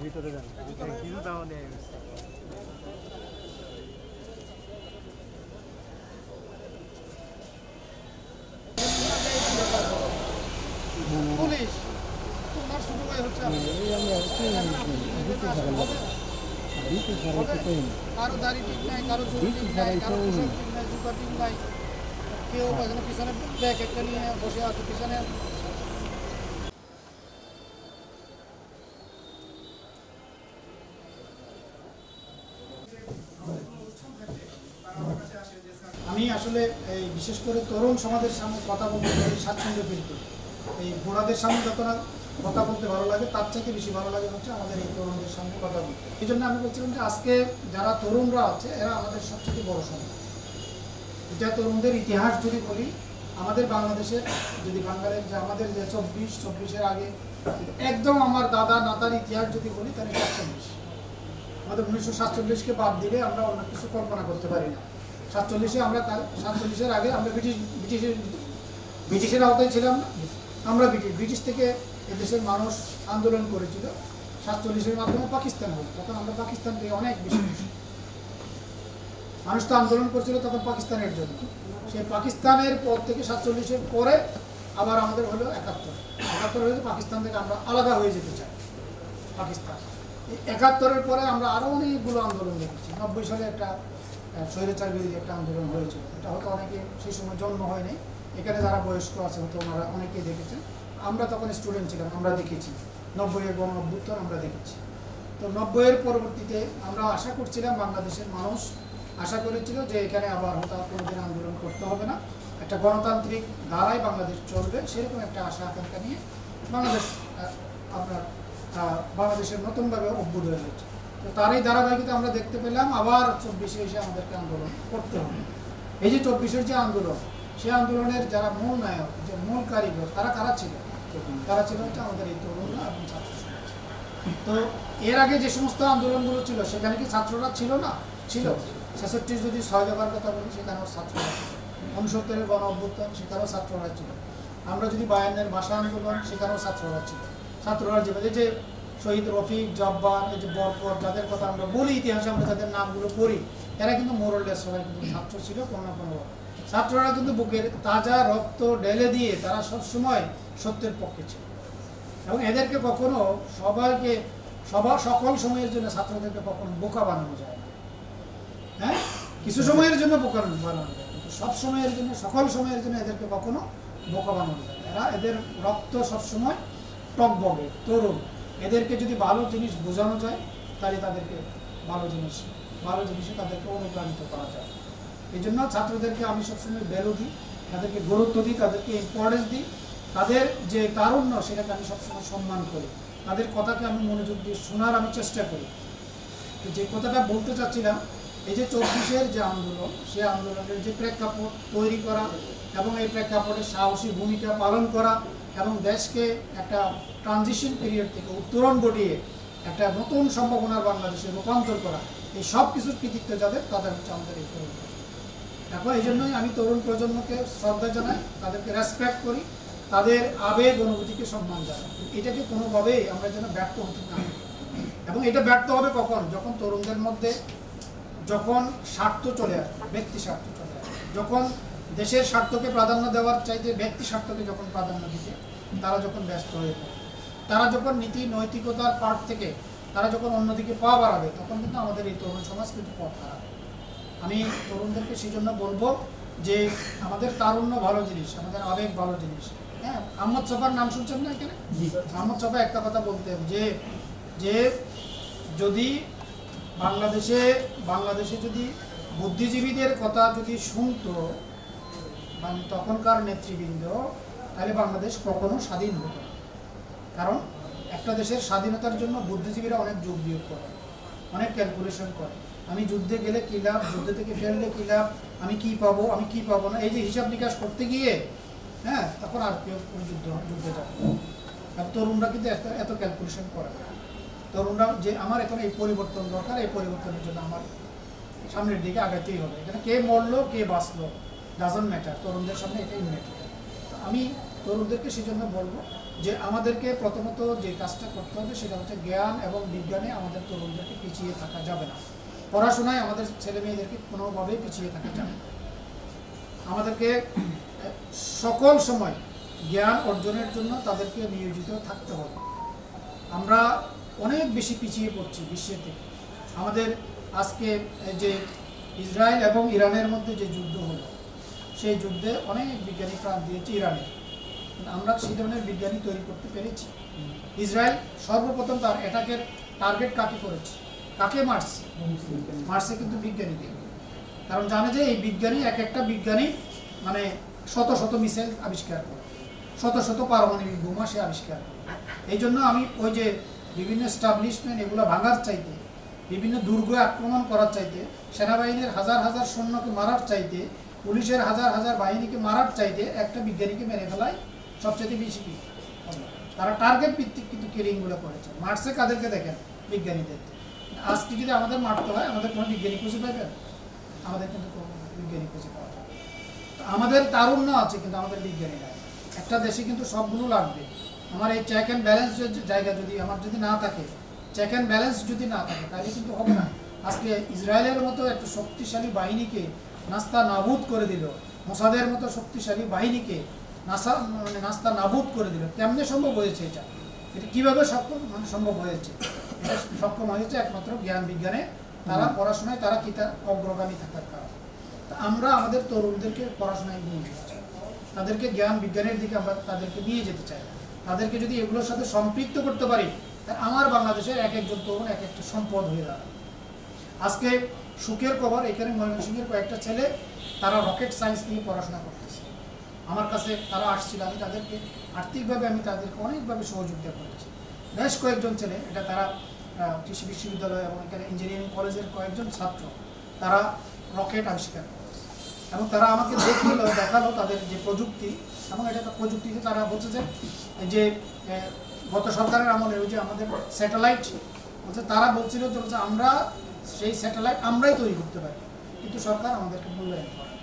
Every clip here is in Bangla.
ভিতরে যান কিছু দাও নেই পুলিশ তোমার শুরু হয়ে হচ্ছে কারো দাড়ি ঠিক নাই, কারো চুল ঠিক নাই, কারো পোশাক ঠিক নাই, জুতা ঠিক নাই, কেউ পিছনে ব্যাগ একটা নিয়ে বসে আছে পিছনে। আমি আসলে এই বিশেষ করে তরুণ সমাজের সামনে কথা বলতে স্বাচ্ছন্দ্য ফিল করি। এই বুড়াদের সামনে যত না কথা বলতে ভালো লাগে, তার থেকে বেশি ভালো লাগে হচ্ছে আমাদের এই তরুণদের সামনে কথা বলতে। এই জন্য আমি বলছিলাম যে আজকে যারা তরুণরা আছে এরা আমাদের সবচেয়ে বড় সম্পদ। এটা তরুণদের ইতিহাস যদি বলি, আমাদের বাংলাদেশের যদি বাঙালির যে আমাদের যে 24-24-এর আগে একদম আমার দাদা নাতার ইতিহাস যদি বলি তাহলে 47। আমাদের 1947-কে বাদ দিলে আমরা অন্য কিছু কল্পনা করতে পারি না। 47-এ আমরা 47-এর আগে আমরা ব্রিটিশের আওতায় ছিলাম না। আমরা ব্রিটিশ থেকে এদেশের মানুষ আন্দোলন করেছিল। 47-এর মাধ্যমে পাকিস্তান হল, তখন আমরা পাকিস্তান থেকে অনেক বেশি মানুষ তো আন্দোলন করছিল তখন পাকিস্তানের জন্য। সেই পাকিস্তানের পর থেকে 47-এর পরে আবার আমাদের হলো 71 হয়েছে। পাকিস্তান থেকে আমরা আলাদা হয়ে যেতে চাই পাকিস্তান। এই 71-এর পরে আমরা আরও অনেকগুলো আন্দোলন দেখেছি। 90 সালে একটা স্বৈরাচার বিরোধী একটা আন্দোলন হয়েছিল, এটা হয়তো অনেকে সেই সময় জন্ম হয়নি, এখানে যারা বয়স্ক আছে হয়তো ওনারা অনেকেই দেখেছেন। আমরা তখন স্টুডেন্ট ছিলাম, আমরা দেখেছি 90-এর গণ অভ্যুত্থান আমরা দেখেছি। তো 90-এর পরবর্তীতে আমরা আশা করছিলাম, বাংলাদেশের মানুষ আশা করেছিল যে এখানে আবার হয়তো কোনোদিন আন্দোলন করতে হবে না, একটা গণতান্ত্রিক ধারায় বাংলাদেশ চলবে, সেরকম একটা আশা আকাঙ্ক্ষা নিয়ে বাংলাদেশের নতুনভাবে অভ্যুদয় হয়েছে। তো তার এই ধারাবাহিকতা আমরা দেখতে পেলাম আবার 24-এ এসে আমাদেরকে আন্দোলন করতে হবে। এই যে 24-এর যে আন্দোলন, সেই আন্দোলনের যারা মূল নায়ক, যে মূল কারিগর, তারা কারা ছিল? তারা ছিল হচ্ছে আমাদের এই তরুণরা এবং ছাত্র সমাজ। তো এর আগে যে সমস্ত আন্দোলনগুলো ছিল সেখানে কি ছাত্ররা ছিল না? ছিল। 66 যদি 6 দফার কথা বলি সেখানেও ছাত্ররা ছিল। 69-এর গণ অভ্যুত্থান সেখানেও ছাত্ররা ছিল। আমরা যদি 52-এর ভাষা আন্দোলন সেখানেও ছাত্ররা ছিল। ছাত্ররা যে শহীদ রফিক, জব্বার, এই যে বরকর, যাদের কথা আমরা বলি ইতিহাসে, আমরা যাদের নামগুলো পড়ি, এরা কিন্তু মোরলেস সবাই কিন্তু ছাত্র ছিল কোনো না কোনো। ছাত্ররা কিন্তু বুকের তাজা রক্ত ঢেলে দিয়ে তারা সবসময় সত্যের পক্ষে ছিল এবং এদেরকে কখনো সকল সময়ের জন্য ছাত্রদেরকে কখনো বোকা বানানো যায় না। হ্যাঁ, কিছু সময়ের জন্য বোকা বানানো যায়, কিন্তু সব সময়ের জন্য, সকল সময়ের জন্য এদেরকে কখনো বোকা বানানো যায় না। এদের রক্ত সবসময় টকবগে, তরুণ। এদেরকে যদি ভালো জিনিস বোঝানো যায় তাহলে তাদেরকে ভালো জিনিসে তাদেরকে অনুপ্রাণিত করা যায়। এই জন্য ছাত্রদেরকে আমি সবসময় ভ্যালু দিই, তাদেরকে গুরুত্ব দিই, তাদেরকে ইম্পর্টেন্স দিই। তাদের যে তারুণ্য সেটাকে আমি সবসময় সম্মান করি, তাদের কথাকে আমি মনোযোগ দিয়ে শোনার আমি চেষ্টা করি। তো যে কথাটা বলতে চাচ্ছিলাম, এই যে 24-এর যে আন্দোলন, সেই আন্দোলনের যে প্রেক্ষাপট তৈরি করা এবং এই প্রেক্ষাপটে সাহসী ভূমিকা পালন করা এবং দেশকে একটা ট্রানজিশন পিরিয়ড থেকে উত্তরণ ঘটিয়ে একটা নতুন সম্ভাবনার বাংলাদেশে রূপান্তর করা, এই সব কিছুর কৃতিত্ব তাদের হচ্ছে আমাদের এই তরুণ। এখন এই জন্যই আমি তরুণ প্রজন্মকে শ্রদ্ধা জানাই, তাদেরকে রেসপেক্ট করি, তাদের আবেগ অনুভূতিকে সম্মান জানাই। এটাকে কোনোভাবেই আমরা যেন ব্যর্থ হতে না। এবং এটা ব্যর্থ হবে কখন? যখন তরুণদের মধ্যে যখন স্বার্থ চলে আসবে, ব্যক্তি স্বার্থ চলে আসবে, যখন দেশের স্বার্থকে প্রাধান্য দেওয়ার চাইতে ব্যক্তি স্বার্থকে যখন প্রাধান্য দিতে তারা যখন ব্যস্ত হয়ে পড়ে। তারা যখন নীতি নৈতিকতার পাঠ থেকে তারা যখন অন্যদিকে পা বাড়াবে, তখন কিন্তু আমাদের এই তরুণ সমাজ কিন্তু পথ হারাবে। আমি তরুণদেরকে সেই জন্য বলবো যে আমাদের তারুণ্য ভালো জিনিস, আমাদের আবেগ ভালো জিনিস। হ্যাঁ, আহমদ ছফার নাম শুনছেন না এখানে? আহমদ ছফা একটা কথা বলতেন যে যদি বাংলাদেশে যদি বুদ্ধিজীবীদের কথা যদি শুনতো মানে তখনকার নেতৃবৃন্দ, তাহলে বাংলাদেশ কখনো স্বাধীন হতো না। কারণ একটা দেশের স্বাধীনতার জন্য বুদ্ধিজীবীরা অনেক যোগ বিয়োগ করে, অনেক ক্যালকুলেশন করে। আমি যুদ্ধে গেলে কী লাভ, যুদ্ধ থেকে ফেললে কী লাভ, আমি কি পাবো, আমি কি পাবো না, এই যে হিসাব নিকাশ করতে গিয়ে হ্যাঁ তখন আর কেউ যুদ্ধে যাবে। তরুণরা কিন্তু এত ক্যালকুলেশন করে না। তরুণরা যে আমার এখন এই পরিবর্তন দরকার, এই পরিবর্তনের জন্য আমার সামনের দিকে আগাতেই হবে। এখানে কে মরলো কে বাঁচলো ডাজন্ট ম্যাটার, তরুণদের সামনে এটাই ম্যাটার। আমি তরুণদেরকে সেই জন্য বলবো যে আমাদেরকে প্রথমত যে কাজটা করতে হবে সেটা হচ্ছে জ্ঞান এবং বিজ্ঞানে আমাদের তরুণদেরকে পিছিয়ে থাকা যাবে না। পড়াশোনায় আমাদের ছেলে মেয়েদেরকে কোনোভাবেই পিছিয়ে থাকা যাবে না। আমাদেরকে সকল সময় জ্ঞান অর্জনের জন্য তাদেরকে নিয়োজিত থাকতে হবে। আমরা অনেক বেশি পিছিয়ে পড়ছি বিশ্বের থেকে। আমাদের আজকে যে ইসরায়েল এবং ইরানের মধ্যে যে যুদ্ধ হলো, সেই যুদ্ধে অনেক বিজ্ঞানী প্রাণ দিয়েছে ইরানে। আমরা সেই ধরনের বিজ্ঞানী তৈরি করতে পেরেছি। ইসরায়েল সর্বপ্রথম তার অ্যাটাকের টার্গেট কাকে করেছে, কাকে মারছে কিন্তু বিজ্ঞানীকে। কারণ জানে যে এই বিজ্ঞানী একটা বিজ্ঞানী মানে শত শত মিসাইল আবিষ্কার করে, শত শত পারমাণবিক বোমা সে আবিষ্কার করে। এই জন্য আমি ওই যে বিভিন্ন এস্টাবলিশমেন্ট এগুলো ভাঙার চাইতে, বিভিন্ন দুর্গ আক্রমণ করার চাইতে, সেনাবাহিনীর হাজার হাজার সৈন্যকে মারার চাইতে, পুলিশের হাজার হাজার বাহিনীকে মারার চাইতে একটা বিজ্ঞানীকে মেরে ফেলায় সবচেয়ে বেশি কি। তারা টার্গেট ভিত্তিক কিন্তু কিলিংগুলো করেছে। মারছে কাদেরকে দেখেন, বিজ্ঞানীদের। আজকে যদি আমাদের মারতে হয়, আমাদের কোনো বিজ্ঞানী খুঁজে পাবেন? আমাদের কিন্তু কোনো বিজ্ঞানী খুঁজে পাওয়া যাবে। আমাদের তারুণ্য আছে কিন্তু আমাদের বিজ্ঞানী নাই। একটা দেশে কিন্তু সবগুলো লাগবে। আমার এই চেক অ্যান্ড ব্যালেন্স জায়গা যদি আমার যদি না থাকে, চেক অ্যান্ড ব্যালেন্স যদি না থাকে, তাহলে কিন্তু হবে না। আজকে ইসরায়েলের মতো একটা শক্তিশালী বাহিনীকে নাস্তা নাবুদ করে দিল, মোসাদের মতো শক্তিশালী বাহিনীকে নাস্তা নাবুদ করে দিল। কেমনে সম্ভব হয়েছে এটা? এটা কীভাবে সম্ভব হয়েছে? এটা সক্ষম হয়েছে একমাত্র জ্ঞান বিজ্ঞানে, তারা পড়াশোনায় তারা অগ্রগামী থাকার কারণে। আমরা আমাদের তরুণদেরকে পড়াশোনায় নিয়ে যেতে চাই, তাদেরকে জ্ঞান বিজ্ঞানের দিকে আমরা তাদেরকে নিয়ে যেতে চাই। তাদেরকে যদি এগুলোর সাথে সম্পৃক্ত করতে পারি, আমার বাংলাদেশের এক একজন তরুণ এক একটা সম্পদ হয়ে দাঁড়াবে। আজকে সুখের খবর, এখানে ময়মনসিংহের কয়েকটা ছেলে তারা রকেট সায়েন্স নিয়ে পড়াশোনা করতেছে। আমার কাছে তারা আসছিল, আমি তাদেরকে আর্থিকভাবে আমি তাদেরকে অনেকভাবে সহযোগিতা করেছি। বেশ কয়েকজন ছেলে, এটা তারা কৃষি বিশ্ববিদ্যালয় এবং এখানে ইঞ্জিনিয়ারিং কলেজের কয়েকজন ছাত্র, তারা রকেট আবিষ্কার করেছে এবং তারা আমাকে দেখালো তাদের যে প্রযুক্তি। এবং এটা প্রযুক্তিতে তারা বলছে যে গত সরকারের আমলে ওই যে আমাদের স্যাটেলাইট বলছে, তারা বলছিল যে আমরা সেই স্যাটেলাইট আমরাই তৈরি করতে পারি, কিন্তু সরকার আমাদেরকে মূল্যায়ন করে।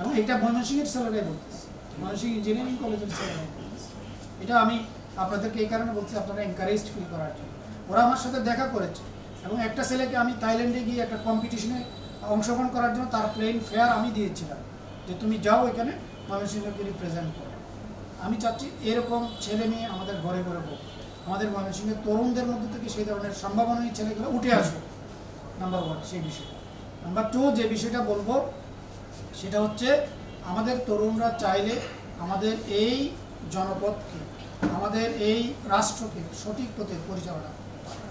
এবং এটা ময়মনসিংহের ছেলেরাই বলতেছে, ময়মনসিংহ ইঞ্জিনিয়ারিং কলেজের ছেলেরাই বলতেছে। এটা আমি আপনাদেরকে এই কারণে বলছি, আপনারা এনকারেজড ফিল করার জন্য। ওরা আমার সাথে দেখা করেছে এবং একটা ছেলেকে আমি থাইল্যান্ডে গিয়ে একটা কম্পিটিশনে অংশগ্রহণ করার জন্য তার প্লেন ফেয়ার আমি দিয়েছিলাম, যে তুমি যাও এখানে ময়মনসিংহকে রিপ্রেজেন্ট করো। আমি চাচ্ছি এরকম ছেলে মেয়ে আমাদের ঘরে ঘরে হোক, আমাদের ময়মনসিংহের তরুণদের মধ্যে থেকে সেই ধরনের সম্ভাবনায় ছেলেগুলো উঠে আসবে। নাম্বার 1 সেই বিষয়টা। নাম্বার 2 যে বিষয়টা বলবো সেটা হচ্ছে আমাদের তরুণরা চাইলে আমাদের এই জনপদকে, আমাদের এই রাষ্ট্রকে সঠিক পথে পরিচালনা করতে পারে,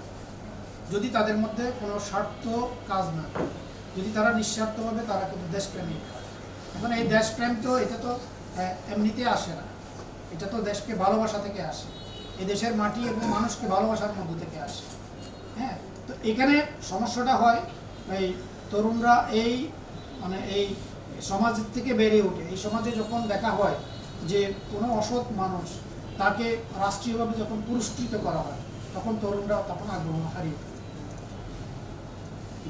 যদি তাদের মধ্যে কোনো স্বার্থ কাজ না করে, যদি তারা নিঃস্বার্থভাবে তারা কিন্তু দেশপ্রেমিক হয়। এখন এই দেশপ্রেম তো এটা তো এমনিতে আসে না, এটা তো দেশকে ভালোবাসা থেকে আসে, এই দেশের মাটি এবং মানুষকে ভালোবাসার মধ্য থেকে আসে। হ্যাঁ, তো এখানে সমস্যাটা হয় এই তরুণরা এই এই সমাজের থেকে বেড়ে ওঠে। এই সমাজে যখন দেখা হয় যে কোনো অসৎ মানুষ তাকে রাষ্ট্রীয়ভাবে যখন পুরস্কৃত করা হয়, তখন তরুণরা তখন আগ্রহ হারিয়ে ফেলে।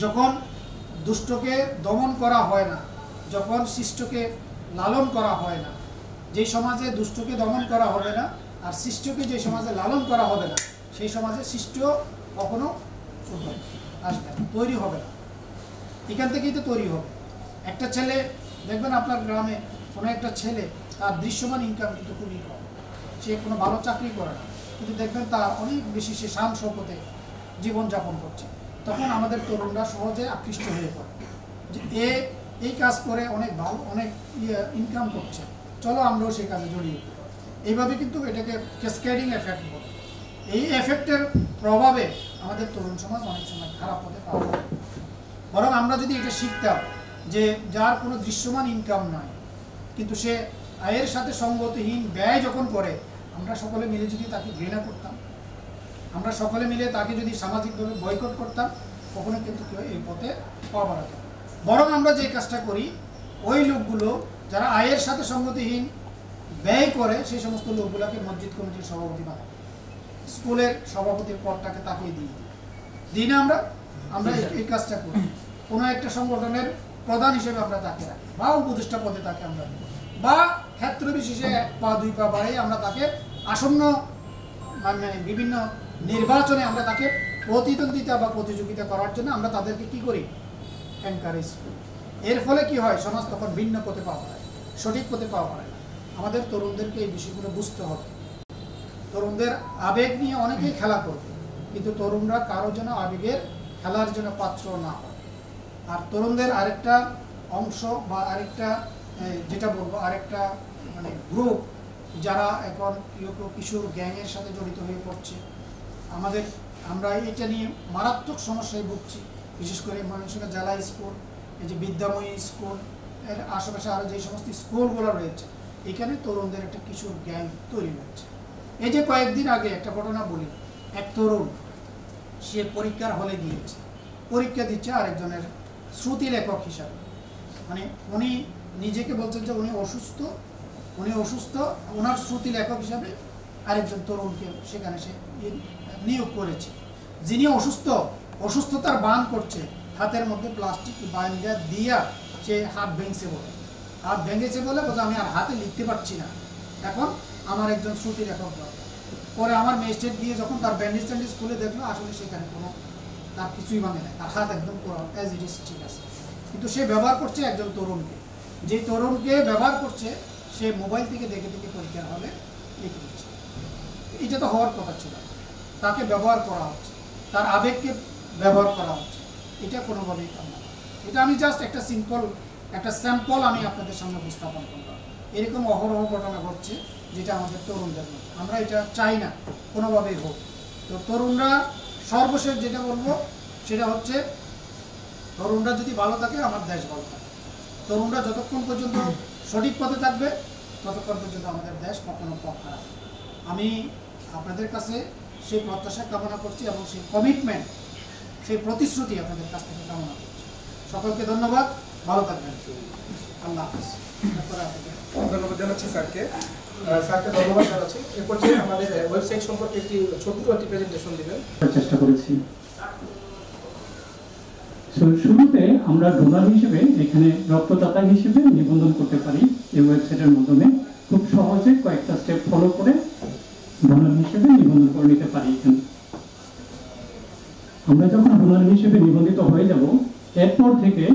যখন দুষ্টকে দমন করা হয় না, যখন শিষ্টকে লালন করা হয় না, যেই সমাজে দুষ্টকে দমন করা হবে না আর শিষ্টকে যে সমাজে লালন করা হবে না, সেই সমাজে শিষ্ট কখনো আসবে না, তৈরি হবে না। এখান থেকেই তো তৈরি হবে। একটা ছেলে দেখবেন আপনার গ্রামে কোনো একটা ছেলে, তার দৃশ্যমান ইনকাম কিন্তু খুবই কম, সে কোনো ভালো চাকরি করে না, কিন্তু দেখবেন তার অনেক বেশি সে শান শৌকতে জীবনযাপন করছে, তখন আমাদের তরুণরা সহজে আকৃষ্ট হয়ে পড়ে যে এই কাজ করে অনেক ভালো, অনেক ইনকাম করছে, চলো আমরাও সেই কাজে জড়িয়ে পড়ি। এইভাবে কিন্তু এটাকে ক্যাসকেডিং এফেক্ট বলে। এই এফেক্টের প্রভাবে আমাদের তরুণ সমাজ অনেক সময় খারাপ হতে পারে। বরং আমরা যদি এটা শিখতাম যে যার কোনো দৃশ্যমান ইনকাম নাই, কিন্তু সে আয়ের সাথে সঙ্গতিহীন ব্যয় যখন করে, আমরা সকলে মিলে যদি তাকে ঘৃণা করতাম, আমরা সকলে মিলে তাকে যদি সামাজিকভাবে বয়কট করতাম, কখনো কিন্তু কেউ এই পথে পা বাড়াত না। বরং আমরা যে কাজটা করি, ওই লোকগুলো যারা আয়ের সাথে সঙ্গতিহীন ব্যয় করে, সেই সমস্ত লোকগুলোকে মসজিদ কমিটির সভাপতি বানাই, স্কুলের সভাপতির পদটাকে তাকিয়ে দিই না আমরা আমরা এই কাজটা করি। কোনো একটা সংগঠনের প্রধান হিসেবে আমরা তাকে রাখি, বা উপদেষ্টা পদে তাকে আমরা দিই, বা ক্ষেত্র বিশেষে 1 পা 2 পা বাড়িয়ে আমরা তাকে আসন্ন মানে বিভিন্ন নির্বাচনে আমরা তাকে প্রতিদ্বন্দ্বিতা বা প্রতিযোগিতা করার জন্য আমরা তাদেরকে কি করি, এনকারেজ করি। এর ফলে কি হয়, সমাজ তখন ভিন্ন পথে পা বাড়ায়, সঠিক পথে পা বাড়ায় না। আমাদের তরুণদেরকে এই বিষয়গুলো বুঝতে হবে। তরুণদের আবেগ নিয়ে অনেকেই খেলা করবে, কিন্তু তরুণরা কারো যেন আবেগের খেলার জন্য পাত্র না হয়। আর তরুণদের আরেকটা অংশ বা আরেকটা যেটা বলবো, আরেকটা মানে গ্রুপ যারা এখন কিশোর গ্যাংয়ের সাথে জড়িত হয়ে পড়ছে, আমরা এটা নিয়ে মারাত্মক সমস্যায় ভুগছি। বিশেষ করে ময়মনসিংহ জেলা স্কুল, এই যে বিদ্যাময়ী স্কুল, এর আশেপাশে আরও যে সমস্ত স্কুলগুলো রয়েছে, এখানে তরুণদের একটা কিশোর গ্যাং তৈরি হয়েছে। এই যে কয়েকদিন আগে একটা ঘটনা বলি, এক তরুণ সে পরীক্ষার হলে গিয়েছে, পরীক্ষা দিচ্ছে আরেকজনের শ্রুতি লেখক হিসাবে। মানে উনি নিজেকে বলছেন যে উনি অসুস্থ, ওনার শ্রুতি লেখক হিসাবে আরেকজন তরুণকে সেখানে সে নিয়োগ করেছে। যিনি অসুস্থতার বান করছে, হাতের মধ্যে প্লাস্টিক বাইন্দা দিয়া সে হাত ভেঙেছে বলে বলছে আমি আর হাতে লিখতে পারছি না, এখন আমার একজন শ্রুতি লেখক দরকার। পরে আমার ম্যাজিস্ট্রেট দিয়ে যখন তার ব্যান্ডেজ ট্যান্ডেজ খুলে দেখলো, আসলে সেখানে কোনো তার কিছুই ভাঙে না, তার হাত একদম পুরো অ্যাজ ইট ইজ ঠিক আছে। কিন্তু সে ব্যবহার করছে একজন তরুণকে, যে তরুণকে ব্যবহার করছে সে মোবাইল থেকে দেখে পরীক্ষার হলে লিখে দিচ্ছে। এটা তো হওয়ার কথা ছিল, তাকে ব্যবহার করা হচ্ছে, তার আবেগকে ব্যবহার করা হচ্ছে, এটা কোনোভাবেই কাম না। এটা আমি জাস্ট একটা স্যাম্পল আমি আপনাদের সামনে উপস্থাপন করলাম। এরকম অহরহ ঘটনা ঘটছে যেটা আমাদের তরুণদের মধ্যে, আমরা এটা চাই না কোনোভাবেই হোক। তো তরুণরা সর্বশেষ যেটা বলবো সেটা হচ্ছে, তরুণরা যদি ভালো থাকে আমার দেশ ভালো থাকে। তরুণরা যতক্ষণ পর্যন্ত সঠিক পথে থাকবে ততক্ষণ পর্যন্ত আমাদের দেশ কখনো পথ হারাবে। আমি আপনাদের কাছে সেই প্রত্যাশা কামনা করছি এবং সেই কমিটমেন্ট, সেই প্রতিশ্রুতি আপনাদের কাছ থেকে কামনা করছি। সকলকে ধন্যবাদ, ভালো থাকবেন, আল্লাহ হাফেজ। ধন্যবাদ জানাচ্ছি স্যারকে ধন্যবাদ জানাচ্ছি। এরপর যে আমাদের ওয়েবসাইট সম্পর্কে একটি ছোট্ট একটি প্রেজেন্টেশন দিবেন চেষ্টা করেছি। শুরুতে আমরা ডোনার হিসেবে এখানে রক্তদাতা হিসেবে নিবন্ধন করতে পারি এই ওয়েবসাইটের মাধ্যমে। খুব সহজে কয়েকটা স্টেপ ফলো করে ডোনার হিসেবে নিবন্ধন করে নিতে পারি। এখানে আমরা যখন ডোনার হিসেবে নিবন্ধিত হয়ে যাব, এরপর থেকে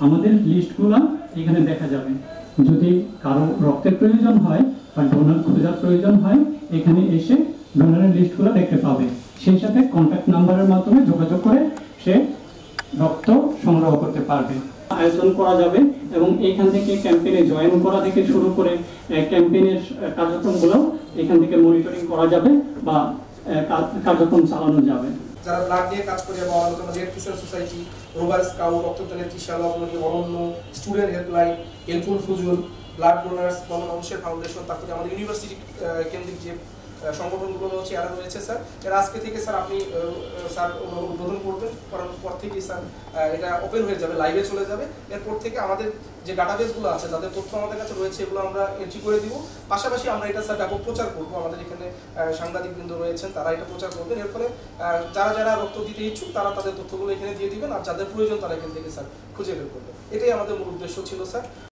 আমাদের লিস্টগুলো এখানে দেখা যাবে। যদি কারো রক্তের প্রয়োজন হয় বা ডোনার খোঁজার প্রয়োজন হয়, এখানে এসে ডোনারের লিস্টগুলো দেখতে পাবে। সেই সাথে কন্ট্যাক্ট নাম্বারের মাধ্যমে যোগাযোগ করে সে রক্ত সংগ্রহ করতে পারবে। আয়োজন করা যাবে এবং এখান থেকে ক্যাম্পেইনে জয়েন করা থেকে শুরু করে ক্যাম্পেইনের কার্যক্রমগুলো এখান থেকে মনিটরিং করা যাবে বা কার্যক্রম চালানো যাবে। যারা ব্লাড নিয়ে কাজ করে, আমাদের red crescent society, rover scout, রক্তদানের ত্রিশালা, অনন্য, স্টুডেন্ট হেল্পলাইন, হেল্পফুল ফুজুল, ব্লাড ডোনার্স, মানুষের ফাউন্ডেশন, তারপরে আমাদের ইউনিভার্সিটি কেন্দ্রিক যে সংগঠনগুলো হচ্ছে এরা রয়েছে স্যার। এরা আজকে থেকে স্যার আপনি স্যার উদ্বোধন করবেন, করার পর থেকেই স্যার এটা ওপেন হয়ে যাবে, লাইভে চলে যাবে। এরপর থেকে আমাদের যে ডাটাবেসগুলো আছে, যাদের তথ্য আমাদের কাছে রয়েছে, এগুলো আমরা এন্ট্রি করে দিব। পাশাপাশি আমরা এটা স্যার ব্যাপক প্রচার করবো। আমাদের এখানে সাংবাদিকবৃন্দ রয়েছেন, তারা এটা প্রচার করবেন। এর ফলে যারা রক্ত দিতে ইচ্ছুক তারা তাদের তথ্যগুলো এখানে দিয়ে দিবেন, আর যাদের প্রয়োজন তারা এখান থেকে স্যার খুঁজে বের করবেন। এটাই আমাদের মূল উদ্দেশ্য ছিল স্যার।